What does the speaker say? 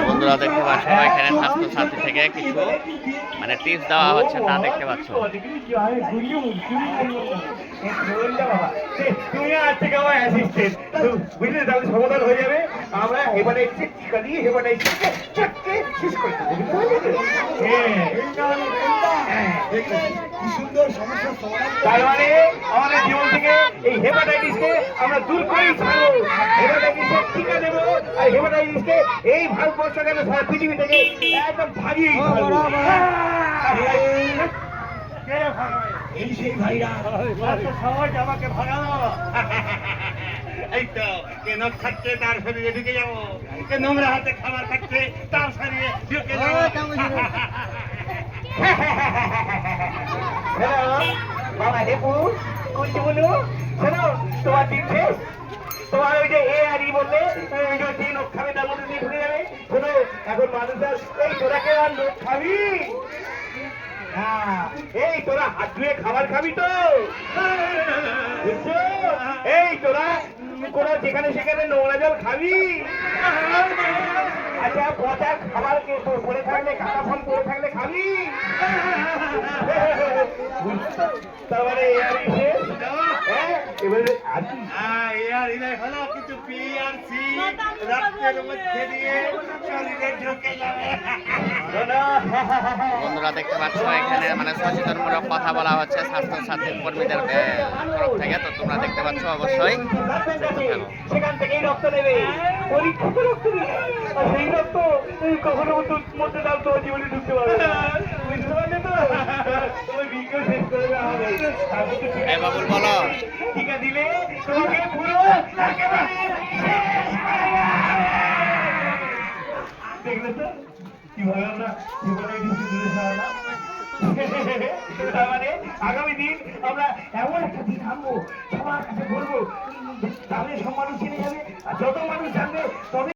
বন্ধুরা দেখতে পাচ্ছ এখানে স্বাস্থ্যসাথী থেকে কিছু মানে টিপস দেওয়া হচ্ছে তা দেখতে পাচ্ছ। তুমি আজ থেকে আমার অ্যাসিস্ট্যান্ট, বুঝলে, তাহলে সমাধান হয়ে যাবে। আমরা হেপাটাইটিসের টিকা দিয়ে হেপাটাইটিসকে চটকে শেষ করে দেবো। তার মানে আমাদের জীবন থেকে এই হেপাটাইটিসকে আমরা দূর করেই ছাড়বো। হেপাটাইটিসের টিকা দেবো আর হেপাটাইটিসকে এই ভারতবর্ষ কেন সারা পৃথিবী থেকে একদম ভাগিয়েই ছাড়বো। এই সেই ভাইরা সবাই আমাকে ভাগানো। এই তো কে নখ খাচ্ছে তার শরীরে ঢুকে যাবো, কে নোংরা হাতে খাবার খাচ্ছে তার শরীরে ঢুকে যাবো। বাবা হেপু কুঞ্চু বলু, শোনো তোমার দিন শেষ। তোমার ওই যে এ আর ই বললে ওই যে তিন নখ খাবে তার মধ্যে দিয়ে ঢুকে যাবে। শোনো এখন মানুষের এই তোরাকে আর লোক খাবি? এই তোরা হাত ধুয়ে খাবার খাবি তো? এই তোরা তোরা যেখানে সেখানে নোংরা জল খাবি? আচ্ছা পচা খাবার পড়ে থাকলে কাঁচা ফল পড়ে থাকলে খাবি? তার মানে এবারে হলো কিন্তু পি আর সি রক্তের মধ্যে দিয়ে শরীরে ঢুকে যাবে। বন্ধুরা দেখতে পাচ্ছ এখানে মানে সচেতনমূলক কথা বলা হচ্ছে স্বাস্থ্যসাথী কর্মীদের তরফ থেকে। তো তোমরা দেখতে পাচ্ছ অবশ্যই সেখান থেকেই রক্ত নেবে, পরীক্ষিত রক্ত নেবে। আর সেই রক্ত কখনো মধ্যে দাও তোমার জীবনে ঢুকতে পারবে না। বুঝতে পারলে তো? তোমার বিজ্ঞ শেষ করে দেওয়া হবে। বাবুল বলো টিকা দিলে তোমাকে পুরো একেবারে দেখলে তো কিভাবে আমরা তার মানে আগামী দিন আমরা এমন একটা দিন আনবো, সবার কাছে বলবো, তাহলে সব মানুষ চিনে যাবে। আর যত মানুষ জানবে তবে